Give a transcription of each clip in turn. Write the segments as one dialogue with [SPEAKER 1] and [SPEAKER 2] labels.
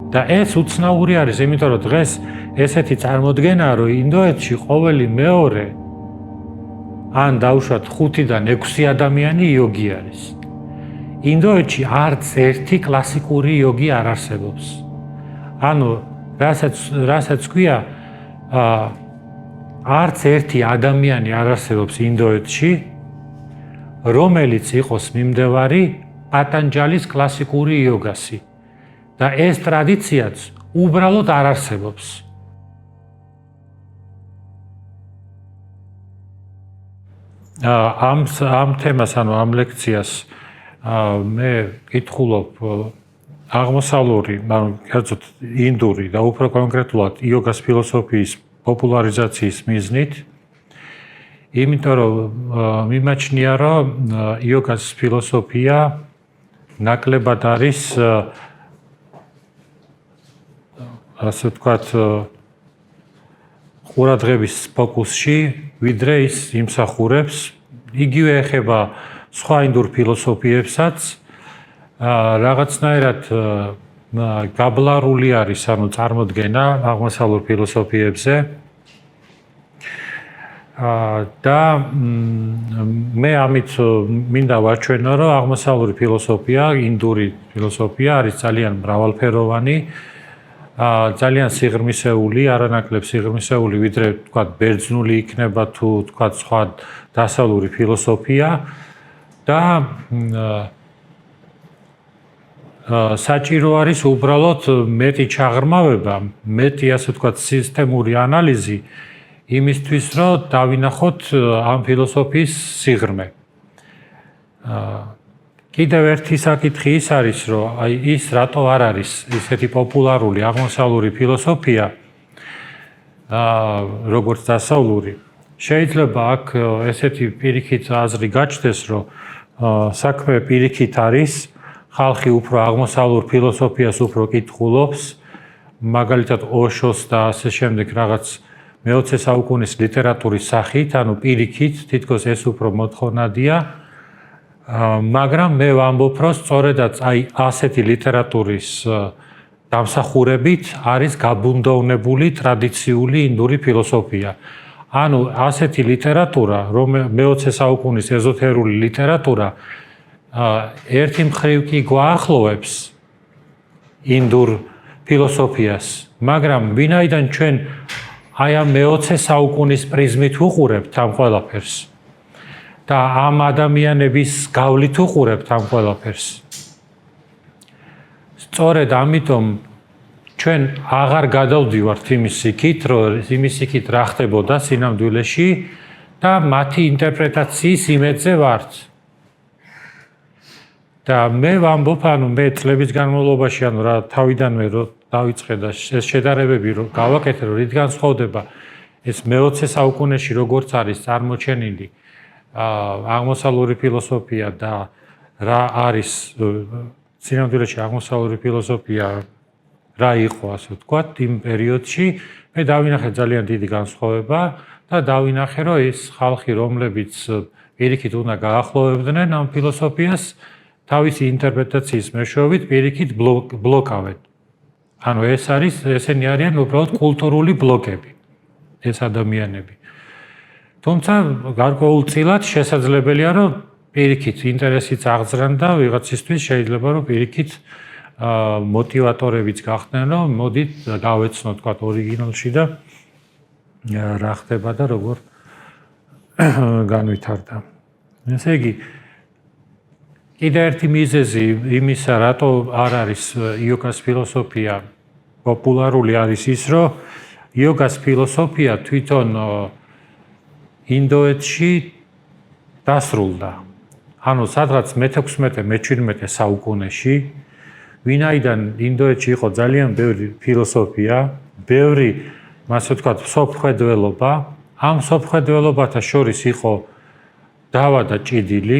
[SPEAKER 1] და ეს უცნაური არის, იმიტომ რომ დღეს ესეთი წარმოდგენაა, რომ ინდოეთში ყოველი მეორე ან დავუშვათ 5-დან 6 ადამიანი იოგი არის. ინდოეთში არც ერთი კლასიკური იოგი არ არსებობს. ანუ რასაც ქვია, არც ერთი ადამიანი არ არსებობს ინდოეთში, რომელიც იყოს მიმდევარი პატანჯალის კლასიკური იოგასი. და ეს ტრადიციაც უბრალოდ არ არსებობს. ამ თემას, ანუ ამ ლექციას მე კითხულობ აღმოსავლური, ანუ კერძოდ ინდური და უფრო კონკრეტულად იოგას ფილოსოფიის პოპულარიზაციის მიზნით, იმიტომ რომ მიმაჩნია, რომ იოგას ფილოსოფია ნაკლებად არის ასე ვთქვათ ყურადღების ფოკუსში, ვიდრე ის იმსახურებს, იგივე ეხება სხვა ინდურ ფილოსოფიებსაც, რაღაცნაირად გაბლარული არის, ანუ წარმოდგენა აღმოსავლურ ფილოსოფიებზე. და მე ამით მინდა ვაჩვენო, რომ აღმოსავლური ფილოსოფია, ინდური ფილოსოფია არის ძალიან მრავალფეროვანი, ძალიან სიღრმისეული, არანაკლებ სიღრმისეული, ვიდრე თქვათ ბერძნული იქნება თუ თქვათ სხვა დასავლური ფილოსოფია და საჭირო არის უბრალოდ მეტი ჩაღრმავება, მეტი ასე ვთქვათ სისტემური ანალიზი იმისთვის, რომ დავინახოთ ამ ფილოსოფიის სიღრმე. კიდევ ერთი საკითხი ის არის, რომ აი ის რატო არ არის ისეთი პოპულარული აღმოსავლური ფილოსოფია, როგორც დასავლური. შეიძლება აქ ესეთი პირიქით აზრი გაჩნდეს, რომ საქმე პირიქით არის, ხალხი უფრო აღმოსავლურ ფილოსოფიას უფრო კითხულობს, მაგალითად ოშოს და ასე შემდეგ რაღაც მე-20 საუკუნის ლიტერატურის სახით, ანუ პირიქით, თითქოს ეს უფრო მოთხოვნადია. მაგრამ მე ვამბობ, რომ სწორედაც აი ასეთი ლიტერატურის დამსახურებით არის გაბუნდოვნებული ტრადიციული ინდური ფილოსოფია. ანუ ასეთი ლიტერატურა, მე-20 საუკუნის ეზოთერული ლიტერატურა, ერთი მხრივ კი გვაახლოვებს ინდურ ფილოსოფიას, მაგრამ ვინაიდან ჩვენ აი ამ მე-20 საუკუნის პრიზმით ვუყურებთ ამ ყველაფერს და ამ ადამიანების გავლით ვუყურებთ ამ ყველაფერს. სწორედ ამიტომ ჩვენ აღარ გადავდივართ იმის იქით, რომ იმის იქით რა ხდებოდა სინამდვილეში და მათი ინტერპრეტაციის იმედზე ვართ. და მე ვამბობ, ანუ მე წლების განმავლობაში, ანუ რა თავიდანვე რომ დავიწყე და ეს შედარებები რომ გავაკეთე, რომ რით განსხვავდება ეს მე-20 საუკუნეში როგორც არის წარმოჩენილი აღმოსავლური ფილოსოფია და რა არის სინამდვილეში აღმოსავლური ფილოსოფია რა იყო, ასე ვთქვათ, იმ პერიოდში, მე დავინახე ძალიან დიდი განსხვავება და დავინახე, რომ ეს ხალხი, რომლებიც პირიქით უნდა გაახლოვებდნენ ამ ფილოსოფიას, თავისი ინტერპრეტაციის მეშვეობით პირიქით ბლოკავენ. ანუ ესენი არიან უბრალოდ კულტურული ბლოკები, ეს ადამიანები. თუმცა გარკვეულწილად შესაძლებელია, რომ პირიქით ინტერესიც აღძრან და ვიღაცისთვის შეიძლება, რომ პირიქით მოტივატორებიც გახდნენ, რომ მოდით გავეცნოთ, თქვათ, ორიგინალში და რა ხდება და როგორ განვითარდა. ესე იგი, კიდევ ერთი მიზეზი იმისა, რატო არ არის იოგას ფილოსოფია პოპულარული, არის ის, რომ იოგას ფილოსოფია თვითონ ინდოეთში დასრულდა. ანუ სადღაც მე-16-მე-17 საუკუნეში, ვინაიდან ინდოეთში იყო ძალიან ბევრი ფილოსოფია, ბევრი, ასე ვთქვათ, მსოფლმხედველობა, ამ მსოფლმხედველობათა შორის იყო დავა და ჭიდილი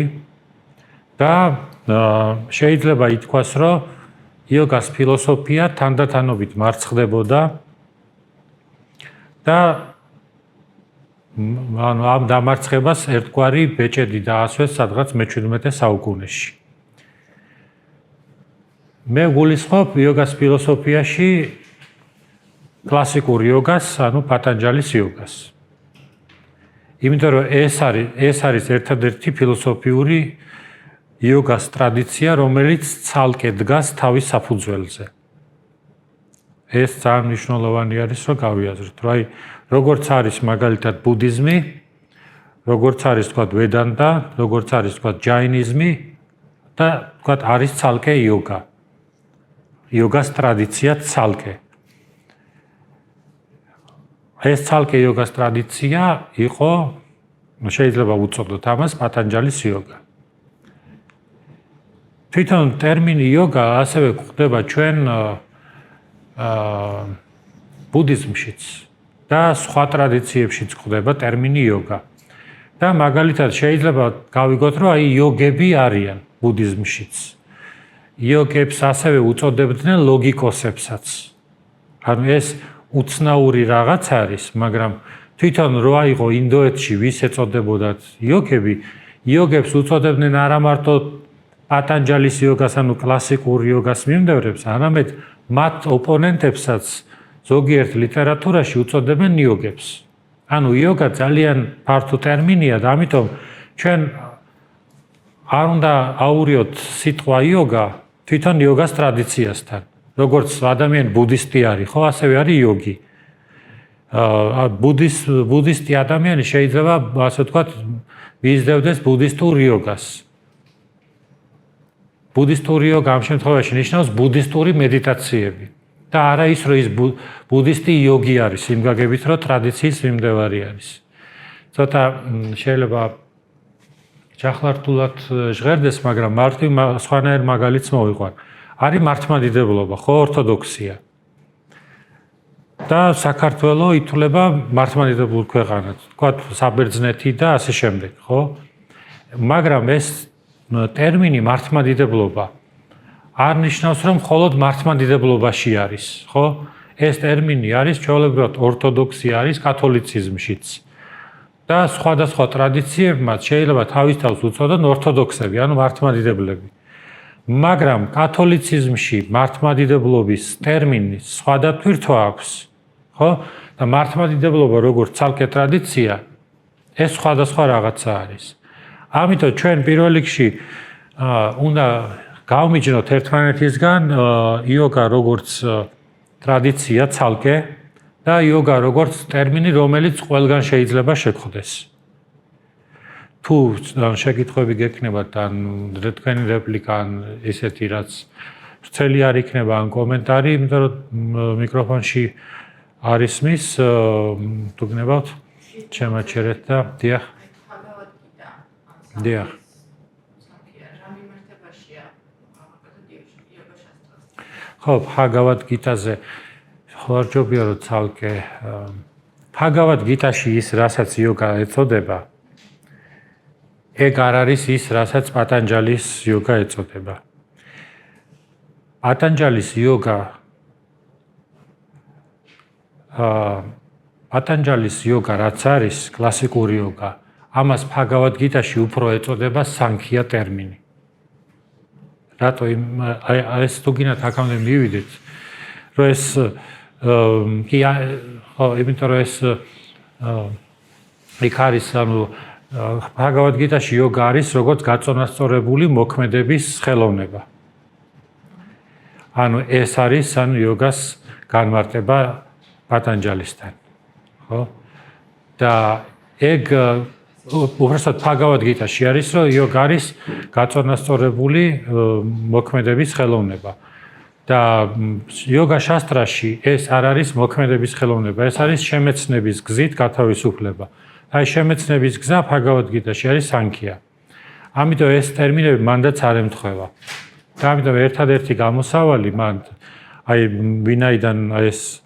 [SPEAKER 1] და შეიძლება ითქვას, რომ იოგას ფილოსოფია თანდათანობით მარცხდებოდა და ამ დამარცხებას ერთგვარი ბეჭედი დაასვეს სადღაც მე-17 საუკუნეში. მე გულისხმობ იოგას ფილოსოფიაში კლასიკურ იოგას, ანუ პატანჯალის იოგას. იმიტომ რომ ეს არის ერთადერთი ფილოსოფიური იოგას ტრადიცია, რომელიც ცალკე დგას თავის საფუძველზე. ეს ძალიან მნიშვნელოვანი არის, რომ გავიაზროთ, რომ აი როგორც არის მაგალითად ბუდიზმი, როგორც არის თქვა ვედანტა, როგორც არის თქვა ჯაინიზმი და თქვა არის ცალკე იოგა. იოგას ტრადიცია ცალკე. ეს ცალკე იოგას ტრადიცია იყო, შეიძლება უწოდოთ ამას პატანჯალის იოგა. თვითონ ტერმინი იოგა ასევე გვხვდება ჩვენ ბუდიზმშიც და სხვა ტრადიციებშიც გვხვდება ტერმინი იოგა. და მაგალითად შეიძლება გავიგოთ, რომ აი იოგები არიან ბუდიზმშიც. იოგებს ასევე უწოდებდნენ ლოგიკოსებსაც. ანუ ეს უცნაური რაღაც არის, მაგრამ თვითონ რო აიღო ინდოეთში ვის ეწოდებოდათ იოგები, იოგებს უწოდებდნენ არა მარტო პატანჯალის იოგას, ანუ კლასიკურ იოგას მიმდევრებს, არამედ მათ ოპონენტებსაც ზოგიერთ ლიტერატურაში უწოდებენ იოგებს. ანუ იოგა ძალიან ფართო ტერმინია და ამიტომ ჩვენ არ უნდა აურიოთ სიტყვა იოგა თვითონ იოგას ტრადიციასთან. როგორც ადამიანი ბუდისტი არის, ხო, ასევე არის იოგი. ბუდისტი ადამიანი შეიძლება, ასე ვთქვათ, მისდევდეს ბუდისტურ იოგას. ბუდისტური იოგა ამ შემთხვევაში ნიშნავს ბუდისტური მედიტაციები. და არა ის, რომ ის ბუდისტი იოგი არის, იმ გაგებით, რომ ტრადიციის მიმდევარი არის. ცოტა შეიძლება ჯახლართულად ჟღერდეს, მაგრამ მარტივ სხვანაირ მაგალითს მოვიყვან. არის მართლმადიდებლობა, ხო, ორთოდოქსია. და საქართველოს ითვლება მართლმადიდებლურ ქვეყანად, თქვათ საბერძნეთი და ასე შემდეგ, ხო? მაგრამ ეს ტერმინი მართლმადიდებლობა არ ნიშნავს, რომ მხოლოდ მართლმადიდებლობაში არის, ხო? ეს ტერმინი არის ჩვეულებრივად ორთოდოქსია არის კათოლიციზმშიც. და სხვადასხვა ტრადიციებმაც შეიძლება თავის თავს უწოდონ ორთოდოქსები, ანუ მართლმადიდებლები. მაგრამ კათოლიციზმში მართლმადიდებლობის ტერმინის სხვა თვირთვა აქვს, ხო? და მართლმადიდებლობა როგორც ცალკე ტრადიცია, ეს სხვადასხვა რაღაცა არის. ამიტომ ჩვენ პირველ რიგში უნდა გავმიჯნოთ ერთმანეთისგან იოგა როგორც ტრადიცია ცალკე და იოგა როგორც ტერმინი, რომელიც ყველგან შეიძლება შეგხვდეს. თუ შეკითხვები გექნებათ ან თქვენი რეპლიკა ან ესეთი რაც ვრცელი არ იქნება ან კომენტარი, იმიტომ რომ მიკროფონში არ ისმის, თუ გნებავთ, შემაჩერეთ და დიახ. დიახ. ხო, ბჰაგავად გიტაზე ხوارჯობია რომ ცალკე ბჰაგავად გიტაში ის რასაც იოგა ეწოდება, ეგ არ არის ის, რასაც პატანჯალის იოგა ეწოდება. პატანჯალის იოგა რაც არის კლასიკური იოგა, ამას ბჰაგავად გიტაში უფრო ეწოდება სანქია ტერმინი. რატო ეს თუ გინდათ აქამდე მივიდეთ, რომ ეს იმიტომ რომ ეს იქ არის, ანუ ბჰაგავად გიტაში იოგა არის როგორც გაწონასწორებული მოქმედების ხელოვნება. ანუ ეს არის ანუ იოგას განმარტება პატანჯალისთან. ხო? და ეგ უბრალოდ ბჰაგავად გიტაში არის, რომ იოგა არის გაწონასწორებული მოქმედების ხელოვნება. და იოგა შასტრაში ეს არ არის მოქმედების ხელოვნება, ეს არის შემეცნების გზით გათავისუფლება. აი შემეცნების გზა ბჰაგავად გიტაში არის სანქია. ამიტომ ეს ტერმინები მანდაც არ ემთხვევა. და ამიტომ ერთადერთი გამოსავალი მან აი ვინაიდან ეს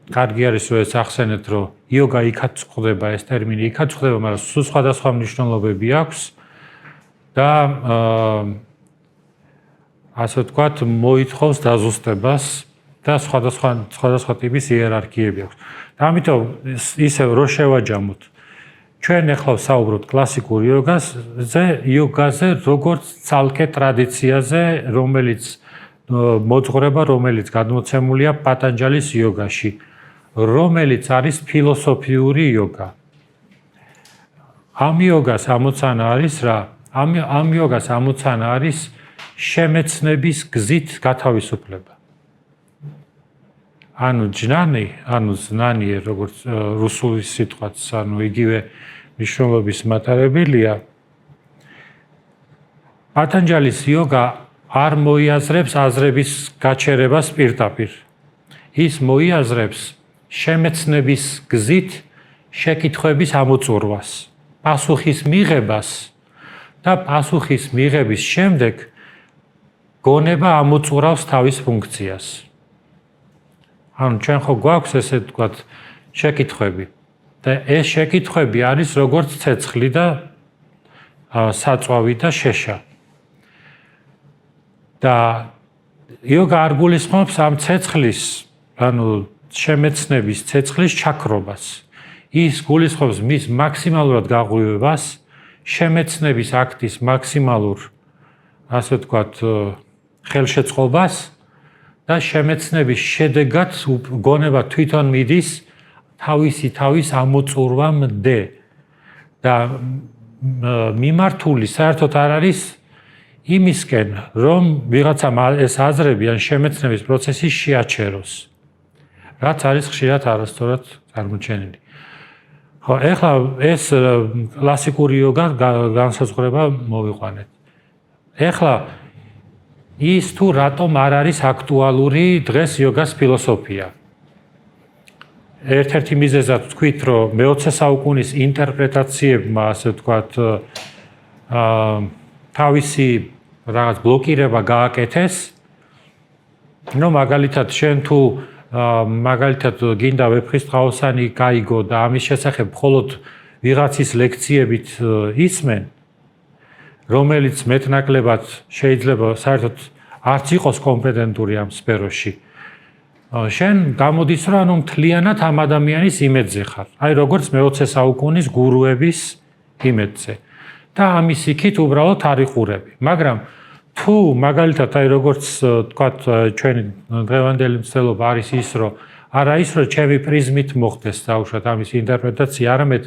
[SPEAKER 1] კარგი არის რომ ეს ახსენეთ, რომ იოგა იქაც ხდება, ეს ტერმინი იქაც ხდება, მაგრამ სულ სხვადასხვა მნიშვნელობები აქვს და ასე ვთქვათ, მოითხოვს დაზუსტებას და სხვადასხვა ტიპის იერარქიები აქვს. და ამიტომ ისევ რო შევაჯამოთ, ჩვენ ახლა ვსაუბრობთ კლასიკურ იოგაზე, როგორც ცალკე ტრადიციაზე, რომელიც მოძღვრება, რომელიც გადმოცემულია პატანჯალის იოგაში, რომელიც არის ფილოსოფიური იოგა. ამ იოგას ამოცანა არის რა? ამ იოგას ამოცანა არის შემეცნების გზით გათავისუფლება. ანუ ჯნანი, ანუ ზნანი, როგორც რუსული სიტყვაც, ანუ იგივე მნიშვნელობის მატარებელია. პატანჯალის იოგა არ მოიაზრებს აზრების გაჩერებას პირდაპირ. ის მოიაზრებს შემეცნების გზით შეკითხვების ამოწურვას, პასუხის მიღებას და პასუხის მიღების შემდეგ გონება ამოწურავს თავის ფუნქციას. ანუ ჩვენ ხო გვაქვს ესე ვთქვათ შეკითხვები და ეს შეკითხვები არის როგორც ცეცხლი და საწვავი და შეშა. და იოგა არ გულისხმობს ამ ცეცხლის, ანუ შემეცნების ცეცხლის ჩაქრობას. ის გულისხმობს მის მაქსიმალურად გაღვივებას, შემეცნების აქტის მაქსიმალურ, ასე ვთქვათ, ხელშეწყობას და შემეცნების შედეგად გონება თვითონ მიდის თავის ამოწურვამდე. და მიმართული საერთოდ არ არის იმისკენ, რომ ვიღაცამ ეს აზრები ან შემეცნების პროცესი შეაჩეროს, რაც არის ხშირად არასწორად წარმოჩენილი. ხო, ეხლა ეს კლასიკური იოგა განსაზღვრება მოვიყვანეთ. ეხლა ის თუ რატომ არ არის აქტუალური დღეს იოგას ფილოსოფია. ერთ-ერთი მიზეზად ვთქვით, რომ მე-20 საუკუნის ინტერპრეტაციებმა, ასე ვთქვათ, თავისი რაღაც ბლოკირება გააკეთეს. ნუ მაგალითად, შენ თუ მაგალითად გინდა ვეფხისტყაოსანი გაიგო და ამის შესახებ მხოლოდ ვიღაცის ლექციებით ისმენ, რომელიც მეტნაკლებად შეიძლება საერთოდ არც იყოს კომპეტენტური ამ სფეროში. შენ გამოდის, რომ ანუ მთლიანად ამ ადამიანის იმედზე ხარ. აი როგორც მე-20 საუკუნის გურუების იმედზე. და ამის იქით უბრალოდ არ იყურები. მაგრამ თუ მაგალითად აი როგორც თქვათ ჩვენი დღევანდელი მცდელობა არის ის, რომ არა ის, რომ ჩემი პრიზმით მოხდეს დაუშვათ ამის ინტერპრეტაცია, არამედ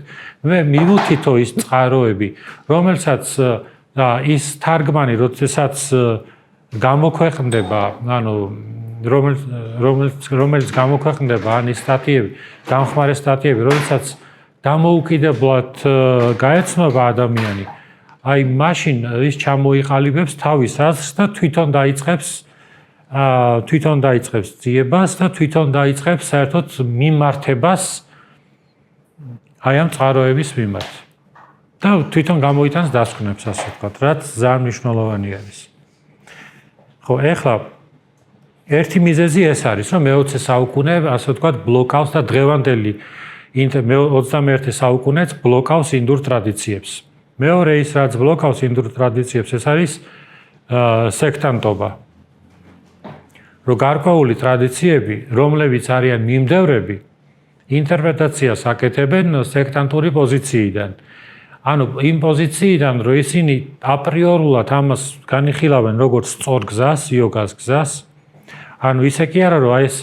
[SPEAKER 1] მე მივუთითო ის წყაროები, რომელსაც ის თარგმანი, როდესაც გამოქვეყნდება, ანუ რომელიც გამოქვეყნდება ან ის სტატიები, დამხმარე სტატიები, როდესაც დამოუკიდებლად გაეცნობა ადამიანი, აი მაშინ ის ჩამოიყალიბებს თავის აზრს და თვითონ დაიწყებს ძიებას და თვითონ დაიწყებს საერთოდ მიმართებას აი ამ წყაროების მიმართ. და თვითონ გამოიტანს დასკვნებს, ასე ვთქვათ, რაც ძალიან მნიშვნელოვანი არის. ხო, ეხლა ერთი მიზეზი ეს არის, რომ მე-20 საუკუნე, ასე ვთქვათ, ბლოკავს და დღევანდელი 21 საუკუნეც ბლოკავს ინდურ ტრადიციებს. მეორე ის, რაც ბლოკავს ინდურ ტრადიციებს, ეს არის სექტანტობა. რომ გარკვეული ტრადიციები, რომლებიც არიან მიმდევრები, ინტერპრეტაციას აკეთებენ სექტანტური პოზიციიდან. ანუ იმ პოზიციიდან, რომ ისინი აპრიორულად ამას განიხილავენ როგორც სწორ გზას, იოგას გზას. ანუ ისე კი არა, რომ აი ეს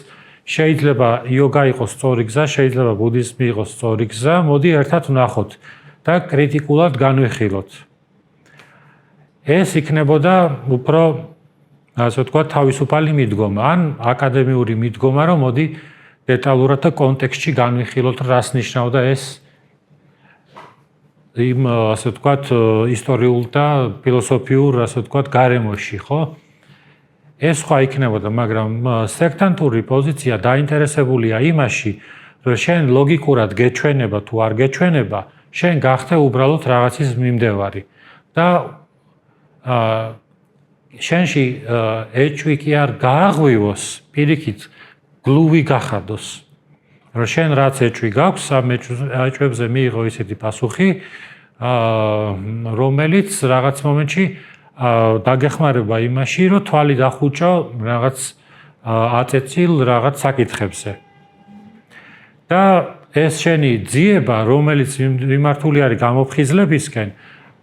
[SPEAKER 1] შეიძლება იოგა იყოს სწორი გზა, შეიძლება ბუდიზმი იყოს სწორი გზა, მოდი ერთად ვნახოთ და კრიტიკულად განვიხილოთ. ეს იქნებოდა უფრო, ასე ვთქვათ, თავისუფალი მიდგომა, ან აკადემიური მიდგომა, რომ მოდი დეტალურად და კონტექსტში განვიხილოთ, რას ნიშნავდა ეს იმ, ასე ვთქვათ, ისტორიულ და ფილოსოფიურ, ასე ვთქვათ, გარემოში, ხო? ეს სხვა იქნებოდა, მაგრამ სექტანტური პოზიცია დაინტერესებულია იმაში, რომ შენ ლოგიკურად გეჩვენება თუ არ გეჩვენება, შენ გახდე უბრალოდ რაღაცის მიმდევარი და შენში ეჭვი კი არ გააღვივოს, პირიქით გლუვი გახადოს. რომ შენ რაც ეჭვი გაქვს, ამ ეჭვებზე მიიღო ისეთი პასუხი, რომელიც რაღაც მომენტში დაგეხმარება იმაში, რომ თვალი დახუჭო რაღაც აწეცილ რაღაც საკითხებზე. და ეს შენი ძიება, რომელიც მიმართული არის გამოფხიზლებისკენ,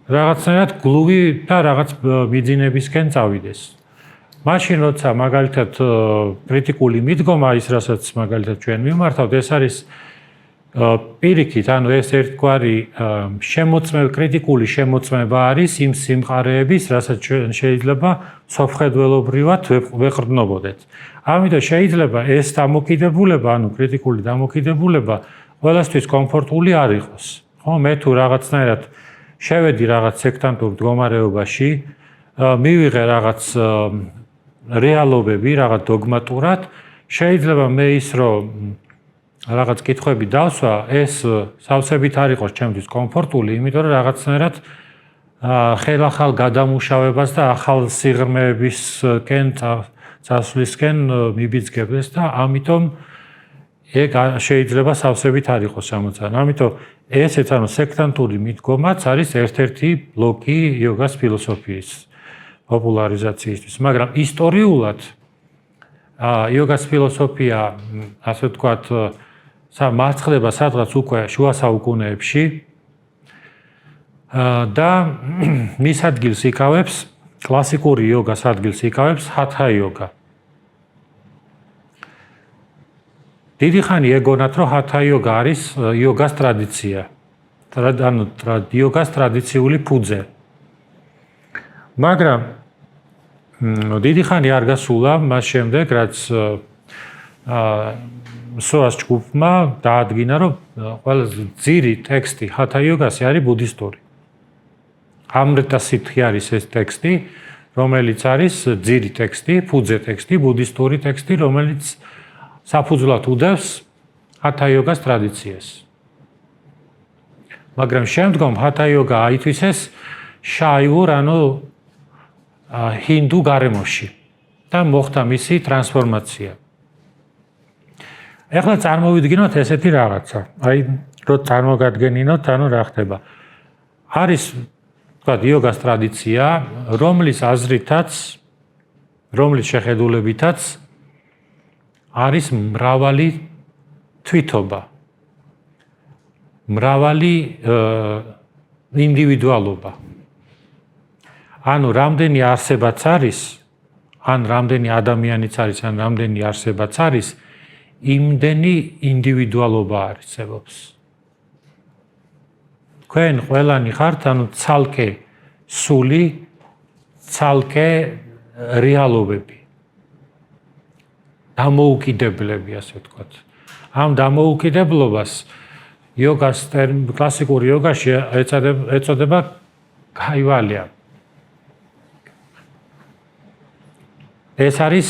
[SPEAKER 1] რაღაცნაირად გლუვი და რაღაც მიძინებისკენ წავიდეს. მაშინ როცა მაგალითად კრიტიკული მიდგომა ის რასაც მაგალითად ჩვენ მიმართავთ ეს არის პირიქით, ანუ ეს ერთგვარი კრიტიკული შემოწმება არის იმ სიმყარეების, რასაც ჩვენ შეიძლება სოფხედველობრივად ვეყრდნობოდეთ. ამიტომ შეიძლება ეს დამოკიდებულება, ანუ კრიტიკული დამოკიდებულება ყველასთვის კომფორტული არ იყოს. ხო, მე თუ რაღაცნაირად შევედი რაღაც სექტანტურ მდგომარეობაში, მივიღე რაღაც რეალობები, რაღაც დოგმატურად, შეიძლება მე ის რომ რაღაც კითხვები დავსვა, ეს სავსებით არ იყოს ჩემთვის კომფორტული, იმიტომ რომ რაღაცნაირად ხელახალ გადამუშავებას და ახალ სიღრმეებისკენ წასვლისკენ მიბიძგებს და ამიტომ ეგ შეიძლება სავსებით არ იყოს ამოცანა. ამიტომ ესეც ანუ სექტანტური მიდგომაც არის ერთ-ერთი ბლოკი იოგას ფილოსოფიის პოპულარიზაციისთვის, მაგრამ ისტორიულად იოგას ფილოსოფია, ასე ვთქვათ, მარცხდება სადღაც უკვე შუა საუკუნეებში და მის ადგილს იკავებს კლასიკური იოგას ადგილს იკავებს ჰათა იოგა. დიდი ხანი ეგონათ, რომ ჰათა იოგა არის იოგას ტრადიცია. ანუ იოგას ტრადიციული ფუძე. მაგრამ დიდი ხანი არ გასულა მას შემდეგ, რაც სოას ჯგუფმა დაადგინა, რომ ყველაზე ძირი ტექსტი ჰათა იოგასი არის ბუდისტური. ამრიტასითი არის ეს ტექსტი, რომელიც არის ძირი ტექსტი, ფუძე ტექსტი, ბუდისტური ტექსტი, რომელიც საფუძვლად უდევს ჰათა იოგას ტრადიციას. მაგრამ შემდგომ ჰათა იოგა აითვისეს შაიურ, ანუ ჰინდუ გარემოში და მოხდა მისი ტრანსფორმაცია. ეხლა წარმოვიდგინოთ ესეთი რაღაცა. აი, რო წარმოგადგენინოთ, ანუ რა ხდება. არის, ვთქვათ, იოგას ტრადიცია, რომლის აზრითაც, რომლის შეხედულებითაც არის მრავალი თვითობა. მრავალი ინდივიდუალობა. ანუ რამდენი არსებაც არის, ან რამდენი ადამიანიც არის, ან რამდენი არსებაც არის, იმდენი ინდივიდუალობა არსებობს. თქვენ ყველანი ხართ, ანუ ცალკე სული, ცალკე რეალობები. დამოუკიდებლები, ასე ვთქვათ. ამ დამოუკიდებლობას იოგას კლასიკურ იოგაში ეწოდება გაივალია. ეს არის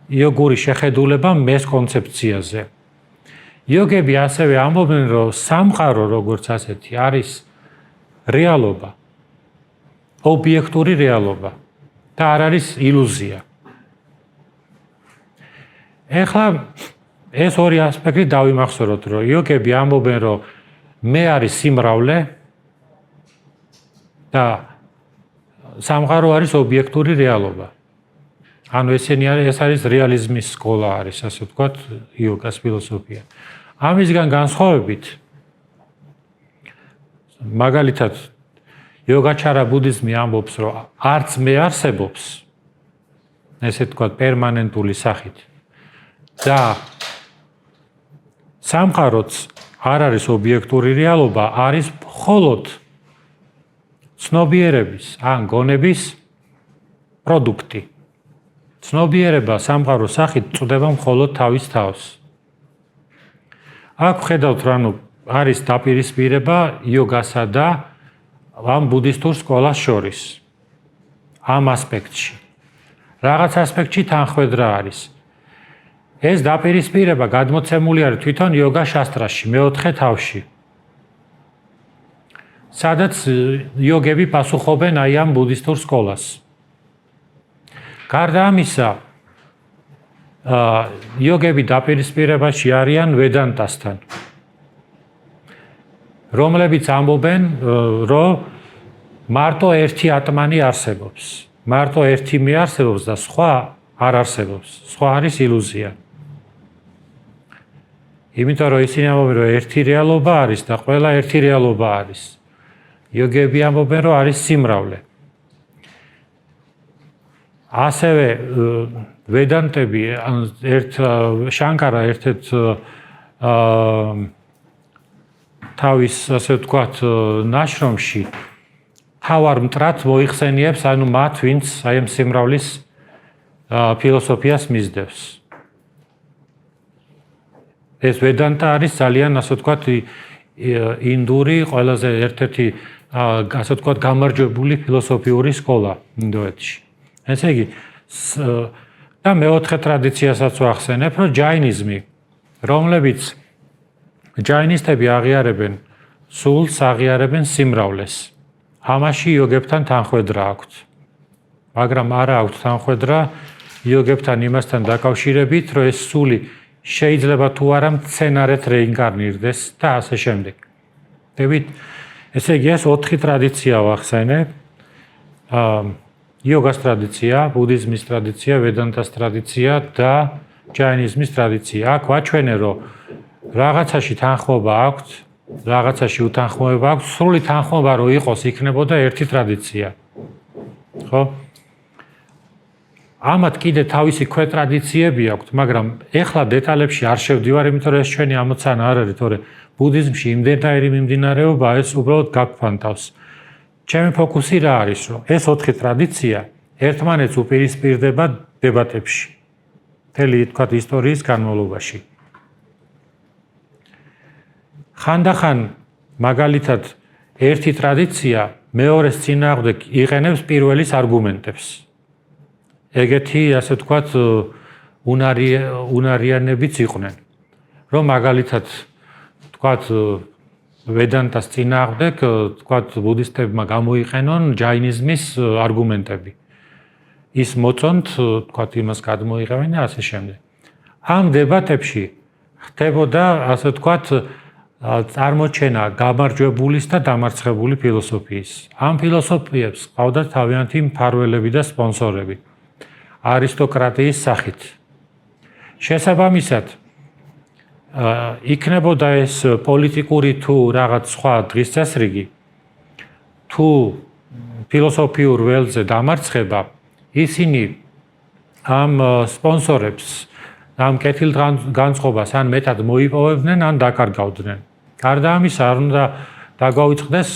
[SPEAKER 1] იოგური შეხედულება მეს კონცეფციაზე. იოგები ასევე ამბობენ, რომ სამყარო როგორც ასეთი არის რეალობა, ობიექტური რეალობა და არ არის ილუზია. ეხლა ეს ორი ასპექტი დავიმახსოვროთ, რომ იოგები ამბობენ, რომ მე არის სიმრავლე და სამყარო არის ობიექტური რეალობა. ანუ ეს არის რეალიზმის სკოლა არის, ასე ვთქვათ, იოგას ფილოსოფია. ამისგან განსხვავებით, მაგალითად, იოგაჩარა ბუდიზმი ამბობს, რომ არც მე არსებობს, ესე ვთქვათ, პერმანენტული სახით. და სამყაროც არ არის ობიექტური რეალობა, არის მხოლოდ ცნობიერების ან გონების პროდუქტი. ცნობიერება სამყაროს სახით წვდება მხოლოდ თავის თავს. აქ ხედავთ, რომ არის დაპირისპირება იოგასა და ამ ბუდისტურ სკოლას შორის. ამ ასპექტში. რაღაც ასპექტში თანხვედრა არის. ეს დაპირისპირება გადმოცემული არის თვითონ იოგა შასტრაში, მეოთხე თავში. სადაც იოგები პასუხობენ აი ამ ბუდისტურ სკოლას. გარდა ამისა, იოგები დაპირისპირებაში არიან ვედანტასთან, რომლებიც ამბობენ, რომ მარტო ერთი ატმანი არსებობს. მარტო ერთი მე არსებობს და სხვა არ არსებობს. სხვა არის ილუზია. იმიტომ რომ ისინი ამბობენ, რომ ერთი რეალობა არის და ყველა ერთი რეალობა არის. იოგები ამბობენ, რომ არის სიმრავლე. ასევე ვედანტები შანკარა ერთ-ერთ თავის ასე ვთქვათ ნაშრომში თავარ მტრად მოიხსენიებს ანუ მათ ვინც აი ამ სიმრავლის ფილოსოფიას მისდევს. ეს ვედანტა არის ძალიან ასე ვთქვათ ინდური ყველაზე ერთ-ერთი ასე ვთქვათ გამარჯვებული ფილოსოფიური სკოლა ინდოეთში. ესე იგი და მეოთხე ტრადიციასაც ვახსენებ, რომ ჯაინიზმი, რომლებიც ჯაინისტები აღიარებენ სულს, აღიარებენ სიმრავლეს. ამაში იოგებთან თანხვედრა აქვთ. მაგრამ არა აქვთ თანხვედრა იოგებთან იმასთან დაკავშირებით, რომ ეს სული შეიძლება თუ არა მცენარეთ რეინკარნირდეს და ასე შემდეგ. დებით, ესე იგი ეს 4 ტრადიცია ვახსენებ. იოგას ტრადიცია, ბუდიზმის ტრადიცია, ვედანტას ტრადიცია და ჯაინიზმის ტრადიცია. აქ ვაჩვენე, რომ რაღაცაში თანხმობა აქვთ, რაღაცაში უთანხმოება აქვს, სრული თანხმობა რო იყოს, იქნებოდა ერთი ტრადიცია. ხო? ამათ კიდე თავისი ქვეტრადიციები აქვთ, მაგრამ ეხლა დეტალებში არ შევდივარ, იმიტომ რომ ეს ჩვენი ამოცანა არ არის, თორე ბუდიზმში იმდენაირი მიმდინარეობა ეს უბრალოდ გაგფანტავს. ჩემი ფოკუსი რა არის, რომ ეს 4 ტრადიცია ერთმანეთს უპირისპირდება დებატებში. მთელი თქვათ ისტორიის განმავლობაში. ხანდახან მაგალითად ერთი ტრადიცია მეორეს წინააღმდეგ იყენებს პირველის არგუმენტებს. ეგეთი ასე ვთქვათ უნარიანებიც იყვნენ. რომ მაგალითად ვთქვათ ვედანტას წინააღმდეგ ვთქვათ ბუდისტებმა გამოიყენონ ჯაინიზმის არგუმენტები. ის მოწონთ ვთქვათ იმას გადმოიღებენ და ასე შემდეგ. ამ დებატებში ხდებოდა ასე ვთქვათ წარმოჩენა გამარჯვებულის და დამარცხებული ფილოსოფიის. ამ ფილოსოფიებს ყავდათ თავიანთი მფარველები და სპონსორები არისტოკრატიის სახით. შესაბამისად, იქნებოდა ეს პოლიტიკური თუ რაღაც სხვა დღისწესრიგი, თუ ფილოსოფიურ ველზე დამარცხება, ისინი ამ სპონსორებს, ამ კეთილგანწყობას ან მეტად მოიპოვებდნენ, ან დაკარგავდნენ. გარდა ამისა, არ უნდა დაგვაიწყდეს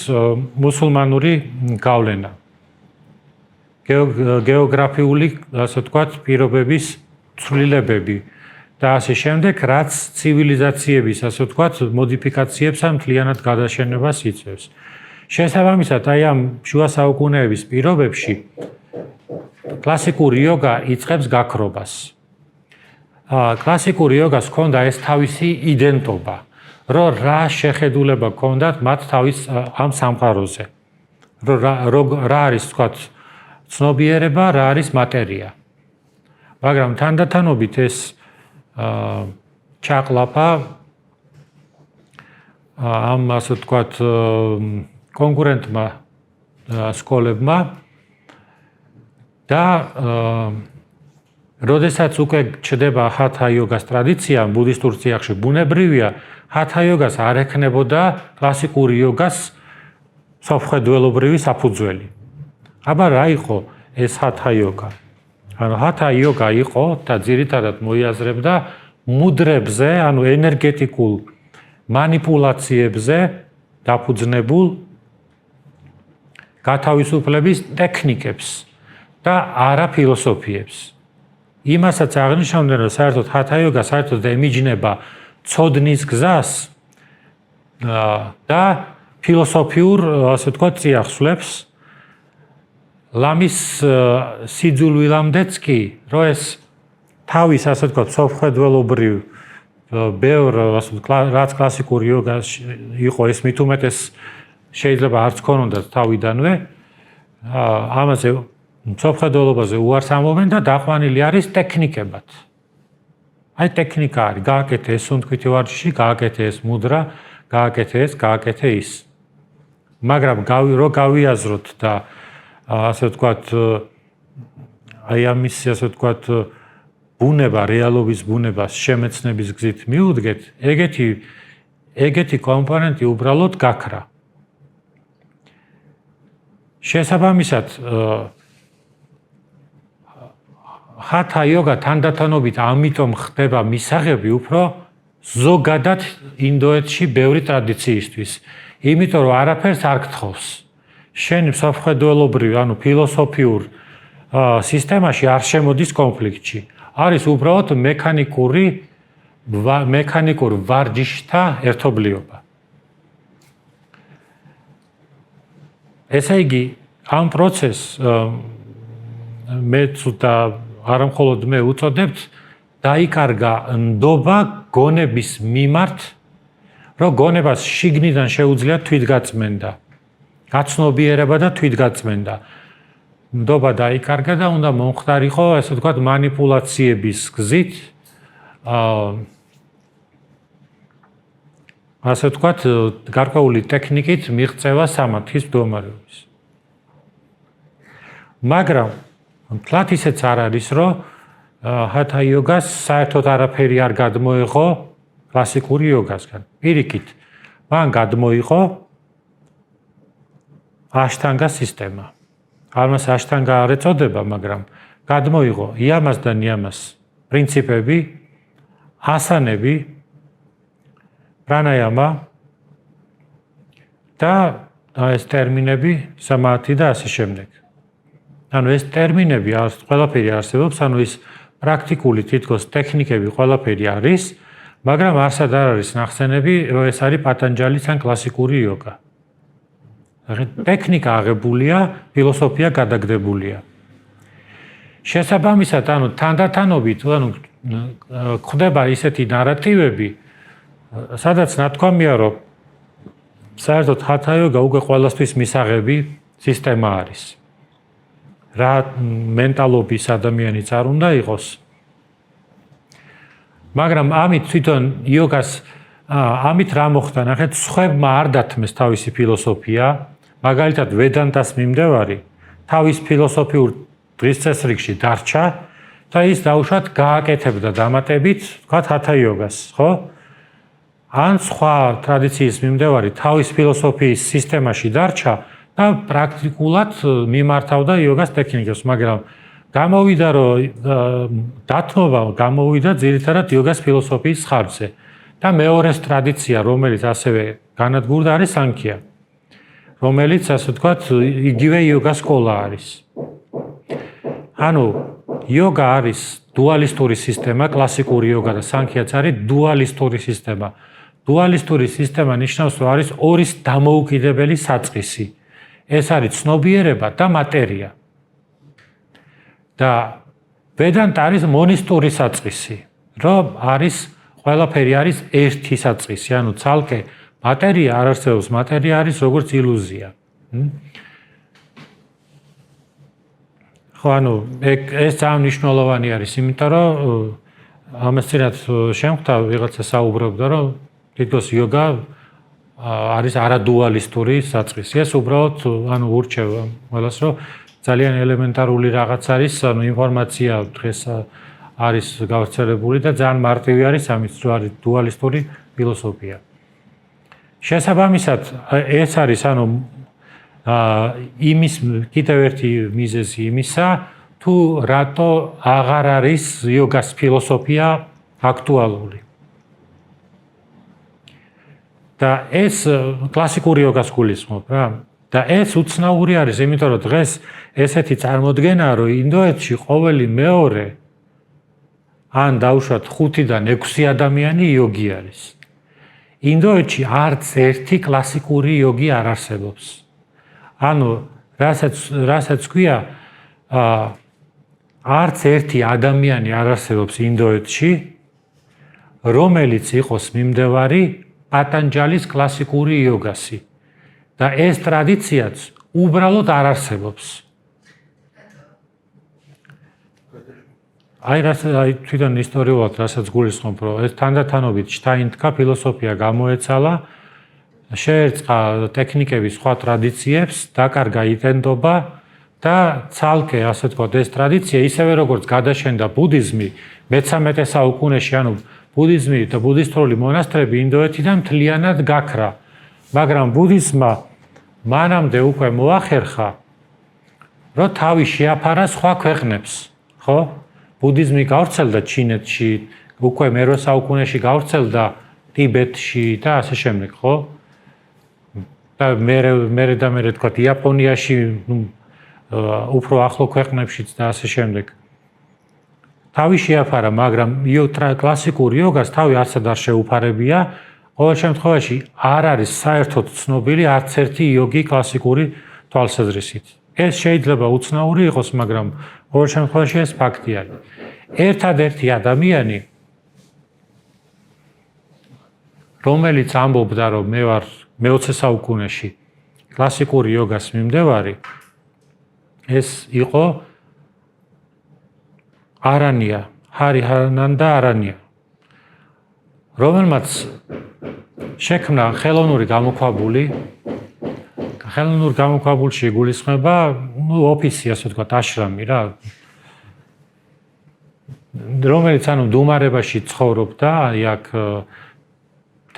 [SPEAKER 1] მუსულმანური გავლენა. გეოგრაფიული, ასე ვთქვათ, პირობების ცვლილებები და ასე შემდეგ, რაც ცივილიზაციების, ასე ვთქვათ, მოდიფიკაციებს ან მთლიანად გადაშენებას იწვევს. შესაბამისად, აი ამ შუა საუკუნეების პირობებში კლასიკური იოგა იწყებს გაქრობას. კლასიკური იოგას ჰქონდა ეს თავისი იდენტობა, რომ რა შეხედულება ჰქონდათ მათ თავის ამ სამყაროზე. რა არის, ვთქვათ, ცნობიერება, რა არის მატერია. მაგრამ თანდათანობით ეს ჩაყლაპა ამ ასე ვთქვათ კონკურენტმა სკოლებმა და როდესაც უკვე ჩდება ჰათა იოგას ტრადიცია ბუდისტურ წიაღში ბუნებრივია ჰათა იოგას არ ექნებოდა კლასიკური იოგას სოფხედველობრივი საფუძველი. აბა რა იყო ეს ჰათა იოგა? ანუ ჰათა იოგა იყო და ძირითადად მოიაზრებდა მუდრებზე, ანუ ენერგეტიკულ манипуляციებზე დაფუძნებულ გათავისუფლების ტექნიკებს და არა ფილოსოფიებს. იმასაც აღნიშნავდნენ, რომ საერთოდ ჰათა იოგა საერთოდ ემიჯნება ცოდნის გზას და ფილოსოფიურ, ასე ვთქვათ, წიაღსვლებს. ლამის სიძულვილამდეც კი, რომ ეს თავის, ასე ვთქვათ, სოფხედველობრივ ბევრ, ასე ვთქვათ, რაც კლასიკური იოგაში იყო, ეს მით უმეტეს შეიძლება არც ქონოდათ თავიდანვე, ამაზე სოფხედველობაზე უარს ამბობენ და დაყვანილი არის ტექნიკებად. აი ტექნიკა არის, გააკეთე ეს სუნთქვითი ვარჯიში, გააკეთე ეს მუდრა, გააკეთე ეს, გააკეთე ის. მაგრამ რო გავიაზროთ და ასე ვთქვათ, აი ამის, ასე ვთქვათ, ბუნება, რეალობის ბუნებას შემეცნების გზით მიუდგეთ, ეგეთი კომპონენტი უბრალოდ გაქრა. შესაბამისად, ჰათა იოგა თანდათანობით ამიტომ ხდება მისაღები უფრო ზოგადად ინდოეთში ბევრი ტრადიციისთვის. იმიტომ რომ არაფერს არ გთხოვს. შენ საფხედველობრივ, ანუ ფილოსოფიურ სისტემაში არ შემოდის კონფლიქტში. არის უბრალოდ მექანიკურ ვარჯიშთა ერთობლიობა. ესე იგი, ამ პროცესს მეც და არა მხოლოდ მე უწოდებთ დაიკარგა ნდობა გონების მიმართ, რომ გონებას შიგნიდან შეუძლია თვითგაწმენდა, გაცნობიერება და თვითგაწმენდა. ნდობა დაიკარგა და უნდა მომხდარიყო, ესე ვთქვათ, მანიპულაციების გზით, ასე ვთქვათ, გარკვეული ტექნიკით მიღწევა სამართლის მდგომარეობის. მაგრამ თლათ ისეც არ არის, რომ ჰათა იოგას საერთოდ არაფერი არ გადმოიღო კლასიკური იოგასგან. პირიქით, მან გადმოიღო აშტანგა სისტემა. ამას აშტანგა არ ეწოდება, მაგრამ გადმოიღო იამას და ნიამას პრინციპები, ასანები, პრანაიამა და ეს ტერმინები სამათი და ასე შემდეგ. ანუ ეს ტერმინები ყველაფერი არსებობს, ანუ ის პრაქტიკული თითქოს ტექნიკები ყველაფერი არის, მაგრამ არსად არ არის ნახსენები, რომ ეს არის პატანჯალის ან კლასიკური იოგა. ტექნიკა აღებულია, ფილოსოფია გადაგდებულია. შესაბამისად, ანუ თანდათანობით, ანუ ხდება ისეთი ნარატივები, სადაც ნათქვამია, რომ საერთოდ ჰათა იოგა უკვე ყველასთვის მისაღები სისტემა არის. რა მენტალობის ადამიანიც არ უნდა იყოს. მაგრამ ამით თვითონ იოგას ამით რა მოხდა, ნახეთ, სხვებმა არ დათმეს თავისი ფილოსოფია, მაგალითად ვედანტას მიმდევარი თავის ფილოსოფიურ დღისწესრიგში დარჩა და ის დაუშვათ გააკეთებდა დამატებით, თქვათ, ჰათა იოგას, ხო? ან სხვა ტრადიციის მიმდევარი თავის ფილოსოფიის სისტემაში დარჩა და პრაქტიკულად მიმართავდა იოგას ტექნიკებს, მაგრამ გამოვიდა, რომ დათმობა გამოვიდა ძირითადად იოგას ფილოსოფიის ხარჯზე. და მეორე ტრადიცია, რომელიც ასევე განადგურდა, არის სანქია, რომელიც, ასე ვთქვათ, იგივე იოგას სკოლა არის. ანუ იოგა არის დუალისტური სისტემა, კლასიკური იოგა და სანქიაც არის დუალისტური სისტემა. დუალისტური სისტემა ნიშნავს, რომ არის ორის დამოუკიდებელი საწყისი. ეს არის ცნობიერება და მატერია. და ვედანტა არის მონისტური საწყისი, რომ არის ყველაფერი არის ერთი საწყისი, ანუ ცალკე მატერია არ არსებობს, მატერია არის როგორც ილუზია. ხო, ანუ ეს ძალიან მნიშვნელოვანი არის, იმიტომ რომ ამას წინათ შემხვდა ვიღაცა საუბრობდა, რომ თითქოს იოგა არის არადუალისტური საწყისი. ეს უბრალოდ ანუ ურჩევა ყველას, რომ ძალიან ელემენტარული რაღაც არის, ანუ ინფორმაცია დღეს არის გავრცელებული და ძალიან მარტივი არის ამის, რომ არის დუალისტური ფილოსოფია. შესაბამისად, ეს არის ანუ იმის კიდევ ერთი მიზეზი იმისა, თუ რატო აღარ არის იოგას ფილოსოფია აქტუალური. და ეს კლასიკური იოგას გულისხმობ რა. და ეს უცნაური არის, იმიტომ რომ დღეს ესეთი წარმოდგენაა, რომ ინდოეთში ყოველი მეორე ან დაუშვათ 5-დან 6 ადამიანი იოგი არის. ინდოეთში არც ერთი კლასიკური იოგი არ არსებობს. ანუ რასაც ქვია, არც ერთი ადამიანი არ არსებობს ინდოეთში, რომელიც იყოს მიმდევარი პატანჯალის კლასიკური იოგასი. და ეს ტრადიციაც უბრალოდ არ არსებობს. აი თვითონ ისტორიულად რასაც გულისხმობ, რომ ეს თანდათანობით შტაინთქა ფილოსოფია გამოეცალა, შეერწყა ტექნიკების სხვა ტრადიციებს, დაკარგა იდენტობა და ცალკე, ასე ვთქვათ, ეს ტრადიცია ისევე როგორც გადაშენდა ბუდიზმი მე-13 საუკუნეში, ანუ ბუდიზმი და ბუდისტური მონასტრები ინდოეთიდან მთლიანად გაქრა. მაგრამ ბუდიზმმა მანამდე უკვე მოახერხა, რომ თავი შეაფარა სხვა ქვეყნებს, ხო? ბუდიზმი გავრცელდა ჩინეთში, უკვე მე-8 საუკუნეში გავრცელდა ტიბეტში და ასე შემდეგ, ხო? და მე თქვა იაპონიაში, უფრო ახლო ქვეყნებშიც და ასე შემდეგ. თავი შეაფარა, მაგრამ კლასიკურ იოგას თავი არცად არ შეუფარებია. ყოველ შემთხვევაში არ არის საერთოდ ცნობილი არც ერთი იოგი კლასიკური თვალსაზრისით. ეს შეიძლება უცნაური იყოს, მაგრამ ყოველ შემთხვევაში ეს ფაქტი არის. ერთადერთი ადამიანი, რომელიც ამბობდა, რომ მე ვარ მე-20 საუკუნეში კლასიკური იოგას მიმდევარი, ეს იყო არანია, ჰარი ჰარანანდა არანია, რომელმაც შექმნა ხელოვნური გამოქვაბული. ხელოვნურ გამოქვაბულში გულისხმება, ოფისი, ასე ვთქვათ, აშრამი რა, რომელიც დუმარებაში ცხოვრობდა, აქ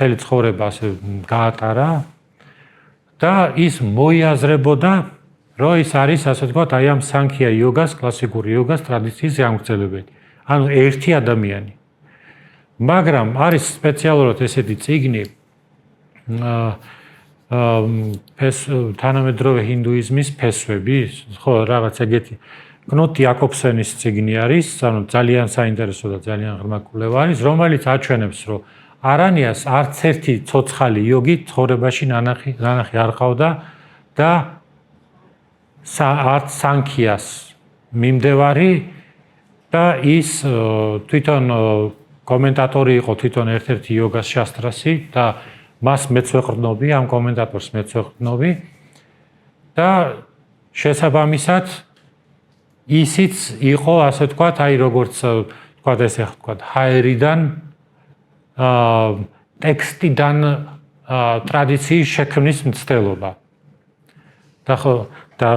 [SPEAKER 1] მთელი ცხოვრება ასე გაატარა და ის მოიაზრებოდა, რომ ის არის, ასე ვთქვათ, აი ამ სანქია იოგას, კლასიკური იოგას ტრადიციის გამგრძელებელი. ანუ ერთი ადამიანი. მაგრამ არის სპეციალურად ესეთი წიგნი, თანამედროვე ჰინდუიზმის ფესვები, ხო, რაღაც ეგეთი. კნუთ იაკობსენის წიგნი არის, ანუ ძალიან საინტერესო და ძალიან ღრმა კვლევა არის, რომელიც აჩვენებს, რომ არანიას არც ერთი ცოცხალი იოგი ცხოვრებაში ნანახი არ ყავდა და არც სანქიას მიმდევარი და ის თვითონ კომენტატორი იყო თვითონ ერთ-ერთი იოგას შასტრასი და მას მეც ვეყრდნობი, ამ კომენტატორს მეც ვეყრდნობი და შესაბამისად ისიც იყო, ასე ვთქვათ, აი როგორც ვთქვათ, ესე ვთქვათ, ჰაერიდან ტექსტიდან ტრადიციის შექმნის მცდელობა. და ხო და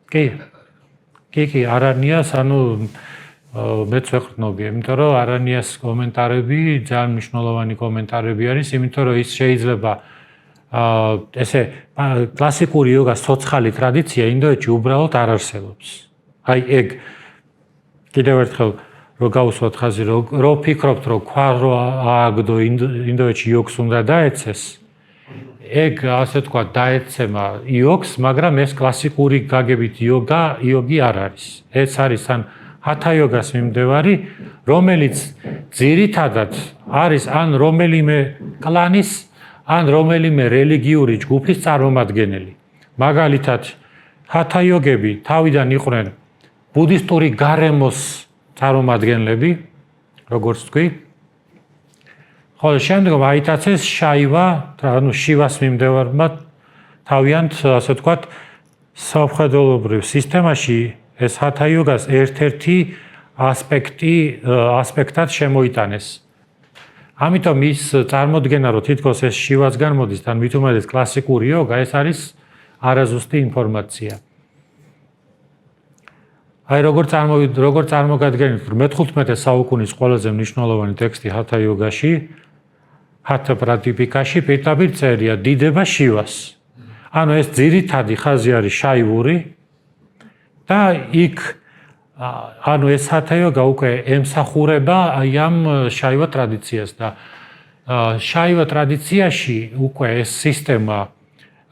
[SPEAKER 1] კი, არანიას, ანუ მეც ვეყრდნობი, იმიტომ რომ არანიას კომენტარები ძალიან მნიშვნელოვანი კომენტარები არის, იმიტომ რომ ის შეიძლება ესე კლასიკური იოგას ცოცხალი ტრადიცია ინდოეთში უბრალოდ არ არსებობს. აი ეგ კიდევ ერთხელ რომ გავუსვათ ხაზი, რომ ფიქრობთ, რომ ქვარ რო ააგდო ინდოეთში იოგს უნდა დაეცეს, ეგ ასე ვთქვათ, დაეცემა იოგს, მაგრამ ეს კლასიკური გაგებით იოგი არ არის. ეს არის ან ჰათა იოგას მიმდევარი, რომელიც ძირითადად არის ან რომელიმე კლანის, ან რომელიმე რელიგიური ჯგუფის წარმომადგენელი. მაგალითად, ჰათა იოგები თავიდან იყვნენ ბუდისტური გარემოს წარმომადგენლები, როგორც თქვი. ხოლო შემდგომ აიტაცეს შაივა, ანუ შივას მიმდევარმა თავიანთ, ასე ვთქვათ, სამხედროებრივ სისტემაში ეს ჰათა იოგას ერთ-ერთი ასპექტად შემოიტანეს. ამიტომ ის წარმოდგენა, რომ თითქოს ეს შივასგან მოდის, თან მით უმეტეს კლასიკური იოგა, ეს არის არაზუსტი ინფორმაცია. აი როგორ წარმოგადგენთ, მე-15 საუკუნის ყველაზე მნიშვნელოვანი ტექსტი ჰათა იოგაში, ჰათა პრატიპიკაში პირდაპირ წერია დიდება შივას. ანუ ეს ძირითადი ხაზი არის შაივური და იქ ანუ ეს ჰათა იოგა უკვე ემსახურება აი ამ შაივა ტრადიციას და შაივა ტრადიციაში უკვე ეს სისტემა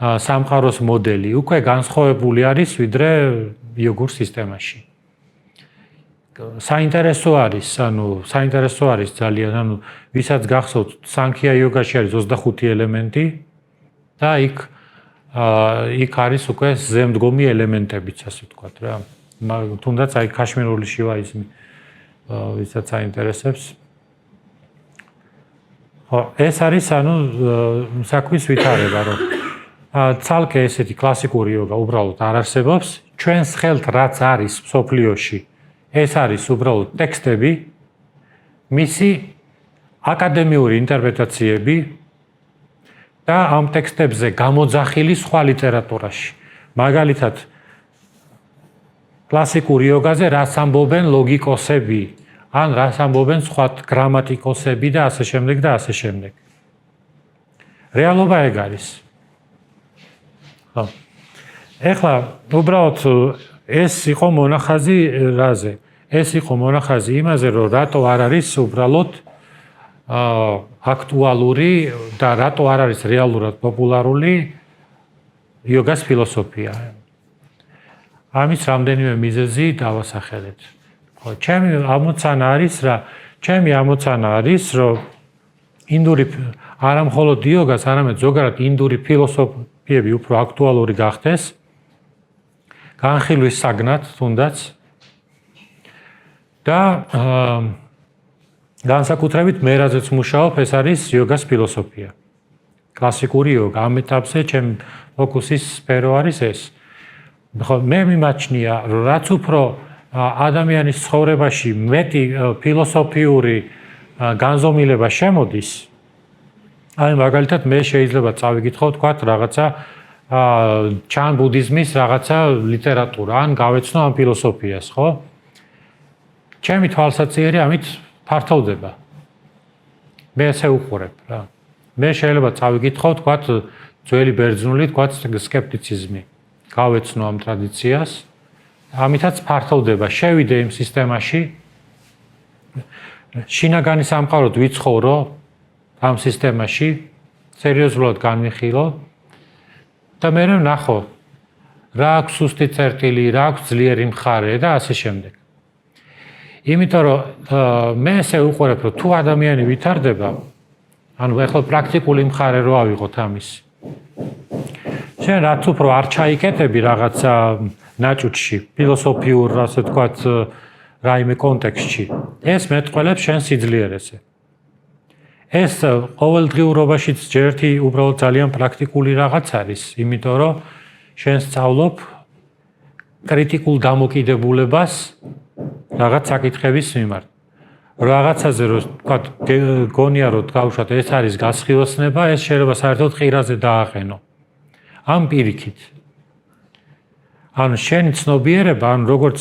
[SPEAKER 1] სამყაროს მოდელი უკვე განსხვავებული არის ვიდრე იოგურ სისტემაში. საინტერესო არის ძალიან, ანუ ვისაც გახსოვთ, სანქია იოგაში არის 25 ელემენტი და იქ არის უკვე ზემდგომი ელემენტებიც, ასე ვთქვათ რა. თუნდაც აი ქაშმირული შივაიზმი ვისაც აინტერესებს. ხო, ეს არის ანუ საქმის ვითარება, რომ ცალკე ესეთი კლასიკური იოგა უბრალოდ არ არსებობს. ჩვენს ხელთ რაც არის მსოფლიოში, ეს არის უბრალოდ ტექსტები, მისი აკადემიური ინტერპრეტაციები და ამ ტექსტებზე გამოძახილი სხვა ლიტერატურაში. მაგალითად, კლასიკურ იოგაზე რას ამბობენ ლოგიკოსები, ან რას ამბობენ სხვა გრამატიკოსები და ასე შემდეგ და ასე შემდეგ. რეალობა ეგ არის. ხო. ეხლა უბრალოდ ეს იყო მონახაზი რაზე? ეს იყო მონახაზი იმაზე, რომ რატო არ არის უბრალოდ აქტუალური და რატო არ არის რეალურად პოპულარული იოგას ფილოსოფია. ამის რამდენიმე მიზეზი დავასახელეთ. ხო, ჩემი ამოცანა არის, რომ ინდური არა მხოლოდ იოგას, არამედ ზოგადად ინდური ფილოსოფიები უფრო აქტუალური გახდეს. განხილვის საგნად თუნდაც და განსაკუთრებით მე რაზეც მუშაობ, ეს არის იოგას ფილოსოფია. კლასიკური იოგა. ამ ეტაპზე ჩემი ფოკუსის სფერო არის ეს. ხო, მე მიმაჩნია, რომ რაც უფრო ადამიანის ცხოვრებაში მეტი ფილოსოფიური განზომილება შემოდის, აი მაგალითად მე შეიძლება წავიკითხო, თქვათ, რაღაცა ჩან ბუდიზმის რაღაცა ლიტერატურა, ან გავეცნო ამ ფილოსოფიას, ხო? ჩემი თვალსაჩინო ამით ფართოვდება. მე ესე უყურებ რა. მე შეიძლება წავიკითხო, თქვათ, ძველი ბერძნული, თქვათ, სკეპტიციზმი. გავეცნო ამ ტრადიციას, ამითაც ფართოვდება, შევიდე იმ სისტემაში, შინაგანი სამყაროდ ვიცხოვრო ამ სისტემაში, სერიოზულად განვიხილო და მე ვნახო, რა აქვს სუსტი წერტილი, რა აქვს ძლიერი მხარე და ასე შემდეგ. იმიტომ რომ მე ესე უყურებ, რომ თუ ადამიანი ვითარდება, ანუ ახლა პრაქტიკული მხარე რო ავიღოთ ამის. შენ რაც უფრო არ ჩაიკეტები რაღაცა ნაჭუჭში, ფილოსოფიურ, ასე ვთქვათ, რაიმე კონტექსტში, ეს მეტყველებს შენ სიძლიერეზე. ეს ყოველდღიურობაშიც ჯერ ერთი უბრალოდ ძალიან პრაქტიკული რაღაც არის, იმიტომ რომ შენ სწავლობ კრიტიკულ დამოკიდებულებას რაღაც საკითხების მიმართ. რაღაცაზე რომ ვთქვათ, გონია რომ გავუშვათ, ეს არის გასხივოსნება, ეს შეიძლება საერთოდ ყირაზე დააყენო. ამ პირიქით. ანუ შენი ცნობიერება, ანუ როგორც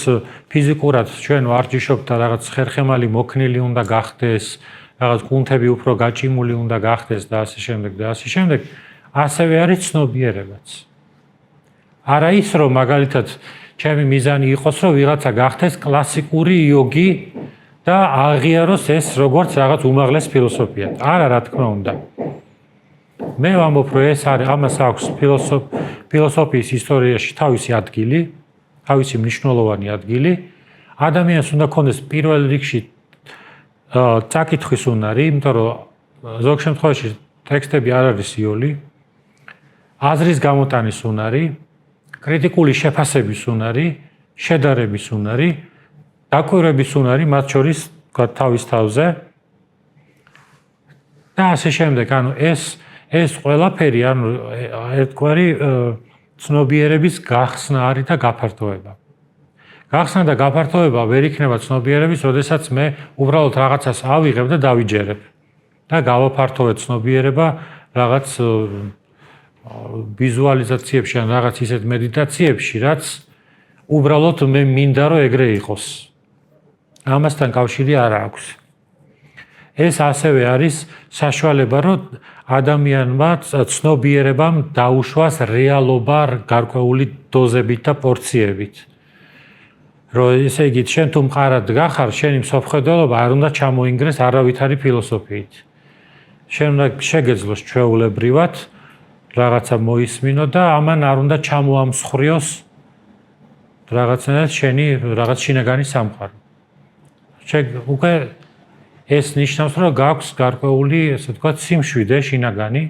[SPEAKER 1] ფიზიკურად ჩვენ ვარჯიშობთ და რაღაც ხერხემალი მოქნილი უნდა გახდეს, რაღაც კუნთები უფრო გაჭიმული უნდა გახდეს და ასე შემდეგ და ასე შემდეგ, ასევე არის ცნობიერებაც. არა ის, რომ მაგალითად ჩემი მიზანი იყოს, რომ ვიღაცა გახდეს კლასიკური იოგი და აღიაროს ეს როგორც რაღაც უმაღლეს ფილოსოფია. არა, რა თქმა უნდა. მე ვამბობ, რომ ეს არის, ამას აქვს ფილოსოფიის ისტორიაში თავისი ადგილი, თავისი მნიშვნელოვანი ადგილი. ადამიანს უნდა ქონდეს პირველ რიგში წაკითხვის უნარი, იმიტომ რომ ზოგ შემთხვევაში ტექსტები არ არის იოლი, აზრის გამოტანის უნარი, კრიტიკული შეფასების უნარი, შედარების უნარი, დაკვირვების უნარი, მათ შორის თავის თავზე და ასე შემდეგ. ანუ ეს ყველაფერი, ანუ ერთგვარი ცნობიერების გახსნა არის და გაფართოება. გახსნა და გაფართოება ვერ იქნება ცნობიერების, როდესაც მე უბრალოდ რაღაცას ავიღებ და დავიჯერებ და გავაფართოვე ცნობიერება რაღაც ვიზუალიზაციებში ან რაღაც ისეთ მედიტაციებში, რაც უბრალოდ მე მინდა რომ ეგრე იყოს. ამასთან კავშირი არ აქვს. ეს ასევე არის საშუალება, რომ ადამიანმა ცნობიერებამ დაუშვას რეალობა გარკვეული დოზებით და პორციებით. რომ ესე იგი, შენ თუ მყარად გახარ, შენი მსოფლმხედველობა არ უნდა ჩამოინგრეს არავითარი ფილოსოფიით. შენ უნდა შეგეძლოს ჩვეულებრივად რაღაცა მოისმინო და ამან არ უნდა ჩამოამსხვრიოს რაღაცნაირად შენი რაღაც შინაგანი სამყარო. უკვე ეს ნიშნავს, რომ გაქვს გარკვეული, ასე ვთქვათ, სიმშვიდე შინაგანი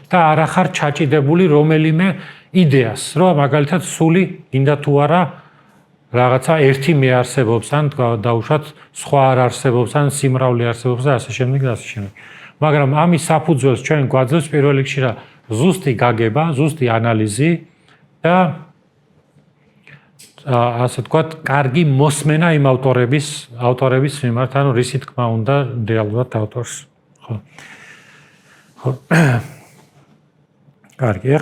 [SPEAKER 1] და არ ახარ ჩაჭიდებული რომელიმე იდეას, რომ მაგალითად სული გინდა თუ არა რაღაცა ერთი მე არსებობს, ან დაუშვათ სხვა არ არსებობს, ან სიმრავლე არსებობს და ასე შემდეგ და ასე შემდეგ. მაგრამ ამის საფუძველს ჩვენ გვაძლევს პირველ რიგში რა ზუსტი გაგება, ზუსტი ანალიზი და ასე ვთქვათ, კარგი მოსმენა იმ ავტორების მიმართ, ანუ რისი თქმა უნდა რეალურად ავტორს. ხო. კარგი.